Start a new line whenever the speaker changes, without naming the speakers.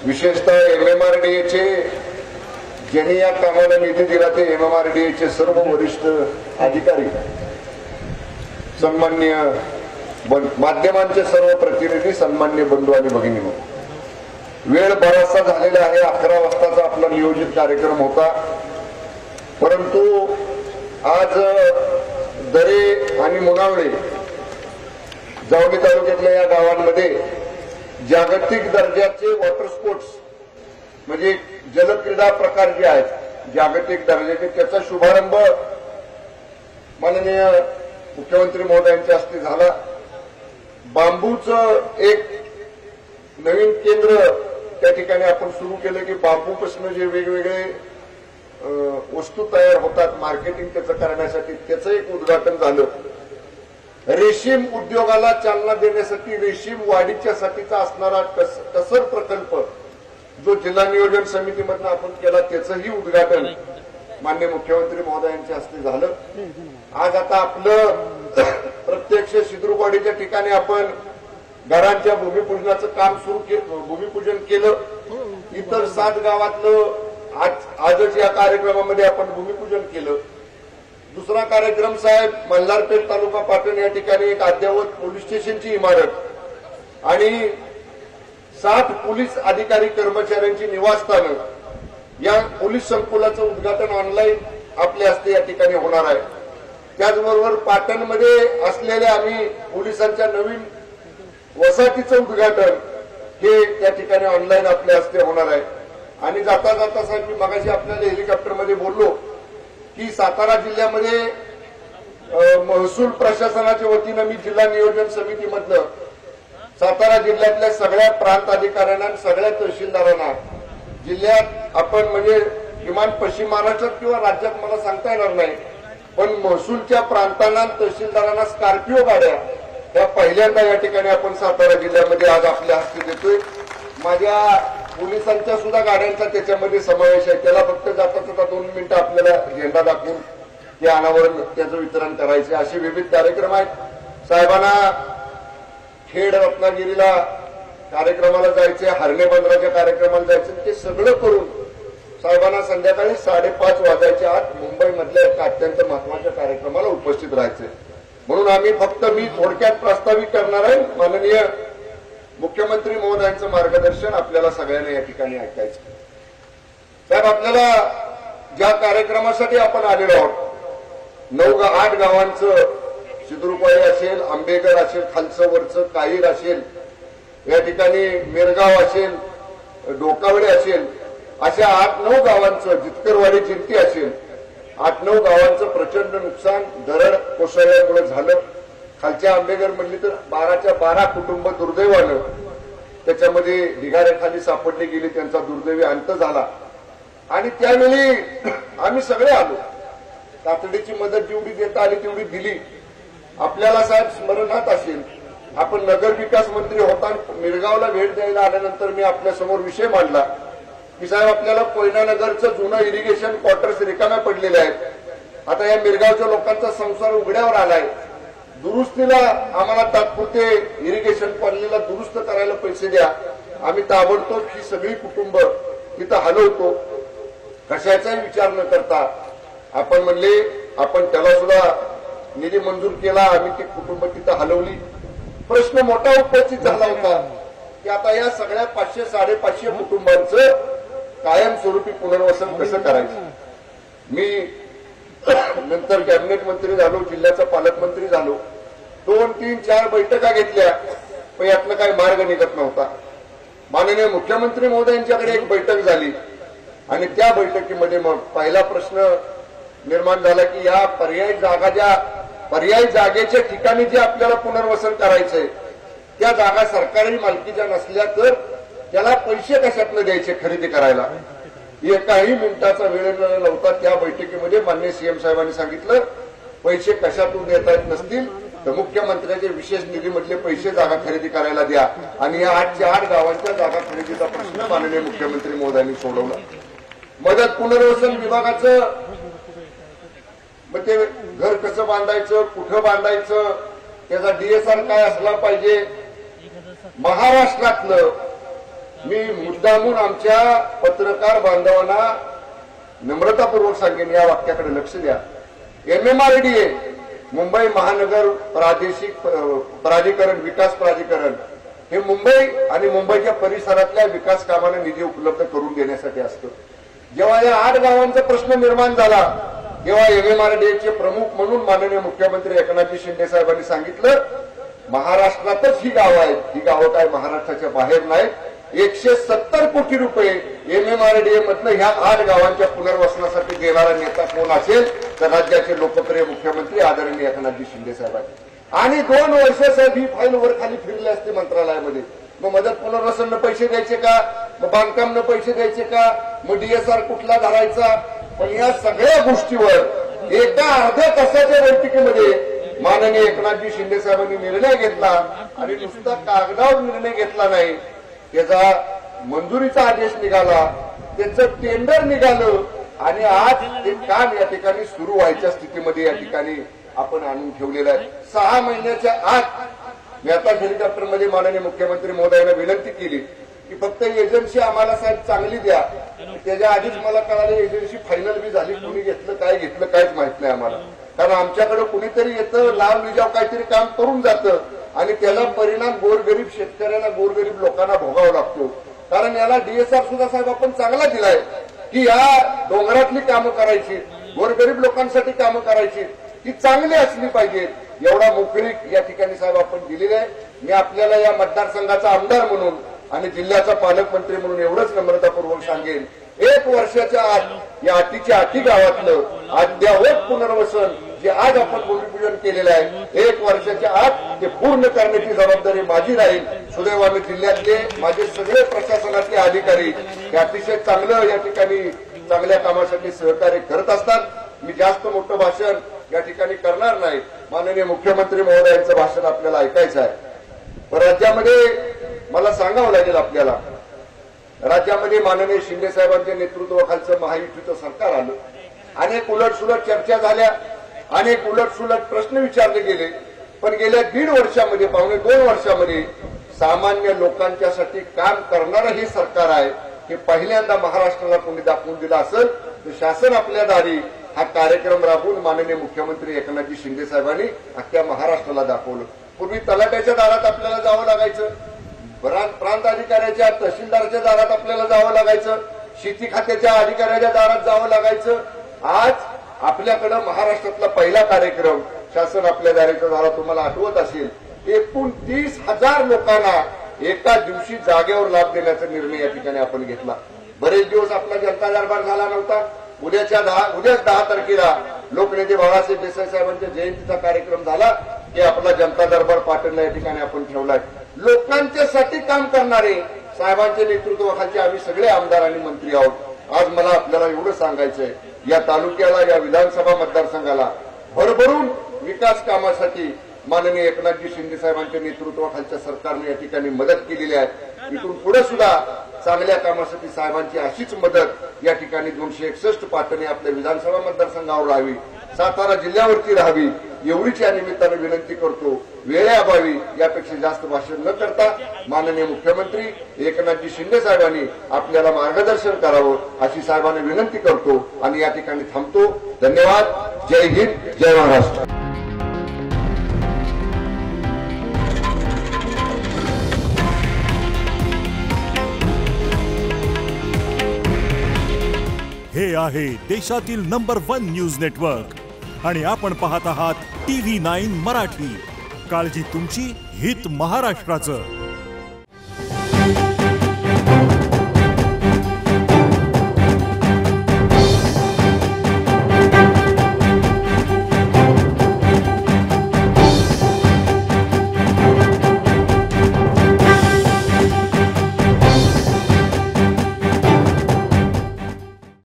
विशेषतः MMRDA ज्यांनी या कामाला निधी दिला ते MMRDA सर्व वरिष्ठ अधिकारी, सन्माननीय माध्यमांचे सर्व प्रतिनिधी, सन्माननीय बंधू आणि भगिनींनो, वेळ बराचसा झालेला आहे. 11 वाजताचा आपला नियोजित कार्यक्रम होता, परंतु आज दरे आणि मुनावळे जावली तालुक्यातल्या या गावांमध्ये जागतिक दर्जाचे वॉटर स्पोर्ट्स म्हणजे जलक्रीडा प्रकार जे आहेत जागतिक दर्जाचे, त्याचा शुभारंभ माननीय मुख्यमंत्री महोदयांच्या हस्ते झाला. बांबूचं एक नवीन केंद्र त्या ठिकाणी आपण सुरू केलं की बांबूपासून जे वेगवेगळे वस्तू तयार होतात मार्केटिंग त्याचं करण्यासाठी त्याचं एक उद्घाटन झालं. रेशीम उद्योगाला चालना देण्यासाठी रेशीम वाढीच्या साठीचा असणारा टसर प्रकल्प जो जिल्हा नियोजन समितीमधून आपण केला त्याचंही उद्घाटन माननीय मुख्यमंत्री महोदयांच्या हस्ते झालं. आज आता आपलं प्रत्यक्ष शिद्रुकवाडीच्या ठिकाणी आपण घरांच्या भूमिपूजनाचं काम भूमिपूजन केलं. इतर 7 गावातलं आजच या कार्यक्रमामध्ये आपण भूमिपूजन केलं. दुसरा कार्यक्रम साहेब मल्हारपेठ तालुका पाटण या ठिकाणी एक अद्ययावत पोलीस स्टेशनची इमारत आणि 60 पोलीस अधिकारी कर्मचाऱ्यांची निवासस्थानं या पोलीस संकुलाचं उद्घाटन ऑनलाईन आपल्या हस्ते या ठिकाणी होणार आहे. त्याचबरोबर पाटणमध्ये असलेल्या आम्ही पोलिसांच्या नवीन वसाहतीचं उद्घाटन हे त्या ठिकाणी ऑनलाईन आपल्या हस्ते होणार आहे. आणि जाता जाता साहेब मी मगाशी आपल्याला हेलिकॉप्टरमध्ये बोललो की सातारा जिल्ह्यामध्ये महसूल प्रशासनाच्या वतीनं मी जिल्हा नियोजन समितीमधलं सातारा जिल्ह्यातल्या सगळ्या प्रांत अधिकाऱ्यांना सगळ्या तहसीलदारांना जिल्ह्यात आपण म्हणजे किमान पश्चिम महाराष्ट्रात किंवा राज्यात मला सांगता येणार नाही, पण महसूलच्या प्रांतांना तहसीलदारांना स्कॉर्पिओ गाड्या त्या पहिल्यांदा या ठिकाणी आपण सातारा जिल्ह्यामध्ये आज आपल्या हस्ते देतोय. माझ्या पोलिसांच्या सुद्धा गाड्यांचा त्याच्यामध्ये समावेश आहे. त्याला फक्त जाता जाता 2 मिनिटं आपल्याला झेंडा दाखवून ते अनावरण त्याचं वितरण करायचे. असे विविध कार्यक्रम आहेत. साहेबांना खेड रत्नागिरीला कार्यक्रमाला जायचे, हरणे बंदराच्या कार्यक्रमाला जायचे, ते सगळं करून साहेबांना संध्याकाळी 5:30 वाजायच्या आत मुंबईमधल्या एका अत्यंत महत्वाच्या कार्यक्रमाला उपस्थित राहायचे. म्हणून आम्ही फक्त मी थोडक्यात प्रस्तावित करणार आहे. माननीय मुख्यमंत्री महोदयांचं मार्गदर्शन आपल्याला सगळ्यांना या ठिकाणी ऐकायचं. साहेब आपल्याला ज्या कार्यक्रमासाठी आपण आलेलो आहोत 9-8 गावांचं शिद्रुकवाडी असेल, आंबेगर असेल, खालचं वरचं काहीर असेल, या ठिकाणी मिरगाव असेल, डोकावडे असेल, अशा 8-9 गावांचं जितकरवाडी जिंती असेल 8-9 गावांचं प्रचंड नुकसान दरड कोसळल्यामुळे झालं. खालच्या आंबेगर म्हणली तर 12च्या 12 कुटुंब दुर्दैवानं त्याच्यामध्ये ढिगाऱ्याखाली सापडली गेली, त्यांचा दुर्दैवी अंत झाला. आणि त्यावेळी आम्ही सगळे आलो, तातडीची मदत जेवढी देता आली तेवढी दिली. आपल्याला साहेब स्मरणात असेल आपण नगर विकास मंत्री होता, मिरगावला भेट द्यायला आल्यानंतर मी आपल्या समोर विषय मांडला की साहेब आपल्याला कोयना नगरचं जुनं इरिगेशन क्वार्टर्स रिकाम्या पडलेले आहेत. आता या मिरगावच्या लोकांचा संसार उघड्यावर आलाय, दुरुस्तीला आम्हाला तात्पुरते इरिगेशन कॉलनीला दुरुस्त करायला पैसे द्या. आम्ही ताबडतोब ही सगळी कुटुंब तिथं हलवतो. कशाचाही विचार न करता आपण म्हणले आपण त्याला सुद्धा निधी मंजूर केला. आम्ही ती कुटुंब तिथं हलवली. प्रश्न मोठा उपस्थित झाला होता की आता या सगळ्या 500-550 कुटुंबांचं कायमस्वरूपी पुनर्वसन कसं करायचं. मी नंतर कॅबिनेट मंत्री झालो, जिल्ह्याचा पालकमंत्री झालो, 2-3-4 बैठका घेतल्या, पण यातनं काही मार्ग निघत नव्हता. माननीय मुख्यमंत्री महोदयांच्याकडे एक बैठक झाली आणि त्या बैठकीमध्ये मग पहिला प्रश्न निर्माण झाला की या पर्यायी जागेच्या ठिकाणी जे आपल्याला पुनर्वसन करायचंय त्या जागा सरकारी मालकीच्या नसल्या तर त्याला पैसे कशातनं द्यायचे खरेदी करायला. एकाही मिनिटाचा वेळ नव्हता. त्या बैठकीमध्ये माननीय सीएम साहेबांनी सांगितलं पैसे कशातून देता येत नसतील तर मुख्यमंत्र्यांच्या विशेष निधीमधले पैसे जागा खरेदी करायला द्या. आणि या 8 गावांच्या जागा खरेदीचा प्रश्न माननीय मुख्यमंत्री महोदयांनी सोडवला. मदत पुनर्वसन विभागाचं मग ते घर कसं बांधायचं, कुठं बांधायचं, त्याचा डीएसआर काय असला पाहिजे. महाराष्ट्रातलं मी मुद्दामून आमच्या पत्रकार बांधवांना नम्रतापूर्वक सांगेन, या वाक्याकडे लक्ष द्या. MMRDA मुंबई महानगर प्राधिकरण विकास प्राधिकरण हे मुंबई आणि मुंबईच्या परिसरातल्या विकास कामांना निधी उपलब्ध करून देण्यासाठी असतं. जेव्हा या 8 गावांचा प्रश्न निर्माण झाला तेव्हा MMRDAचे प्रमुख म्हणून माननीय मुख्यमंत्री एकनाथजी शिंदे साहेबांनी सांगितलं, महाराष्ट्रातच ही गावं आहेत, ही गावं काय महाराष्ट्राच्या बाहेर नाहीत. 170 कोटी रुपये MMRDA मधनं ह्या 8 गावांच्या पुनर्वसनासाठी देणारा नेता कोण असेल तर राज्याचे लोकप्रिय मुख्यमंत्री आदरणीय एकनाथजी शिंदे साहेबांनी. आणि 2 वर्ष साहेब ही फाईल वर खाली फिरली असते मंत्रालयामध्ये. मग मदत पुनर्वसननं पैसे द्यायचे का, मग बांधकामनं पैसे द्यायचे का, मग DSR कुठला धरायचा. पण या सगळ्या गोष्टीवर एका अर्ध्या तासाच्या बैठकीमध्ये माननीय एकनाथजी शिंदे साहेबांनी निर्णय घेतला आणि नुसता कागदावर निर्णय घेतला नाही, त्याचा मंजुरीचा आदेश निघाला, त्याचं टेंडर निघालं आणि आज ते काम या ठिकाणी सुरू व्हायच्या स्थितीमध्ये या ठिकाणी आपण आणून ठेवलेलं आहे. 6 महिन्याच्या आत मी आता हेलिकॉप्टरमध्ये माननीय मुख्यमंत्री महोदयांना विनंती केली की फक्त एजन्सी आम्हाला साहेब चांगली द्या. त्याच्या आधीच मला कळालं एजन्सी फायनल बी झाली, कुणी घेतलं काहीच माहित नाही आम्हाला. कारण आमच्याकडे कुणीतरी येतं, लाल निजाव काहीतरी काम करून जातं आणि त्याचा परिणाम गोरगरीब शेतकऱ्यांना, गोरगरीब लोकांना भोगावा लागतो. कारण याला DSR सुद्धा साहेब आपण चांगला दिलाय की या डोंगरातली कामं करायची, गोरगरीब लोकांसाठी कामं करायची, ती चांगली असली पाहिजे. एवढा मोकळीक या ठिकाणी साहेब आपण दिलेली आहे. मी आपल्याला या मतदारसंघाचा आमदार म्हणून आणि जिल्ह्याचा पालकमंत्री म्हणून एवढंच नम्रतापूर्वक सांगेन, 1 वर्षाच्या आत या अटीच्या अटी गावातलं अद्यावत पुनर्वसन जे आज आपण भूमिपूजन केलेलं आहे, 1 वर्षाच्या आत ते पूर्ण करण्याची जबाबदारी माझी राहील. सुदैवाने जिल्ह्यातले माझे सगळे प्रशासनातले अधिकारी हे अतिशय चांगलं या ठिकाणी चांगल्या कामासाठी सहकार्य करत असतात. मी जास्त मोठं भाषण या ठिकाणी करणार नाही. माननीय मुख्यमंत्री महोदयांचं भाषण आपल्याला ऐकायचं आहे. पण राज्यामध्ये मला सांगावं लागेल, आपल्याला राज्यामध्ये माननीय शिंदे साहेबांच्या नेतृत्वाखालचं महायुतीचं सरकार आलं. अनेक उलटसुलट चर्चा झाल्या, अनेक उलटसुलट प्रश्न विचारले गेले. पण गेल्या 1.5 वर्षामध्ये, पावणे 2 वर्षामध्ये सामान्य लोकांच्यासाठी काम करणारं हे सरकार आहे हे पहिल्यांदा महाराष्ट्राला कोणी दाखवून दिलं असेल तर शासन आपल्या दारी हा कार्यक्रम राबवून माननीय मुख्यमंत्री एकनाथजी शिंदे साहेबांनी अख्ख्या महाराष्ट्राला दाखवलं. पूर्वी तलाट्याच्या दारात आपल्याला जावं लागायचं, प्रांत अधिकाऱ्याच्या, तहसीलदाराच्या दारात आपल्याला जावं लागायचं, शेती खात्याच्या अधिकाऱ्याच्या दारात जावं लागायचं. आज आपल्याकडे महाराष्ट्रातला पहिला कार्यक्रम शासन आपल्या दाराच्या दारात, तुम्हाला आठवत असेल, 29,000 लोकांना एका दिवशी जागेवर लाभ देण्याचा निर्णय या ठिकाणी आपण घेतला. बरेच दिवस आपला जनता दरबार झाला नव्हता. उद्याच 10 तारखेला लोकनेते बाळासाहेब देसाई साहेबांच्या जयंतीचा कार्यक्रम झाला की आपला जनता दरबार पाटणला या ठिकाणी आपण ठेवलाय. लोकांच्यासाठी काम करणारे साहेबांच्या नेतृत्वाखालचे आम्ही सगळे आमदार आणि मंत्री आहोत. आज मला आपल्याला एवढं सांगायचंय, या तालुक्याला, या विधानसभा मतदारसंघाला भरभरून विकास कामासाठी माननीय एकनाथजी शिंदे साहेबांच्या नेतृत्वाखालच्या सरकारने या ठिकाणी मदत केलेली आहे. इथून पुढे सुद्धा चांगल्या कामासाठी साहेबांची अशीच मदत या ठिकाणी 261 पाटणे आपल्या विधानसभा मतदारसंघावर राहावी, सातारा जिल्ह्यावरती राहावी, एवढीच या निमित्ताने विनंती करतो. वेळेअभावी यापेक्षा जास्त भाषण न करता माननीय मुख्यमंत्री एकनाथजी शिंदे साहेबांनी आपल्याला मार्गदर्शन करावं अशी साहेबांना विनंती करतो आणि या ठिकाणी थांबतो. धन्यवाद. जय हिंद, जय महाराष्ट्र.
हे आहे देशातील नंबर 1 न्यूज नेटवर्क आणि आपण पाहत आहात TV9 मराठी. काळजी तुमची, हित महाराष्ट्राचं.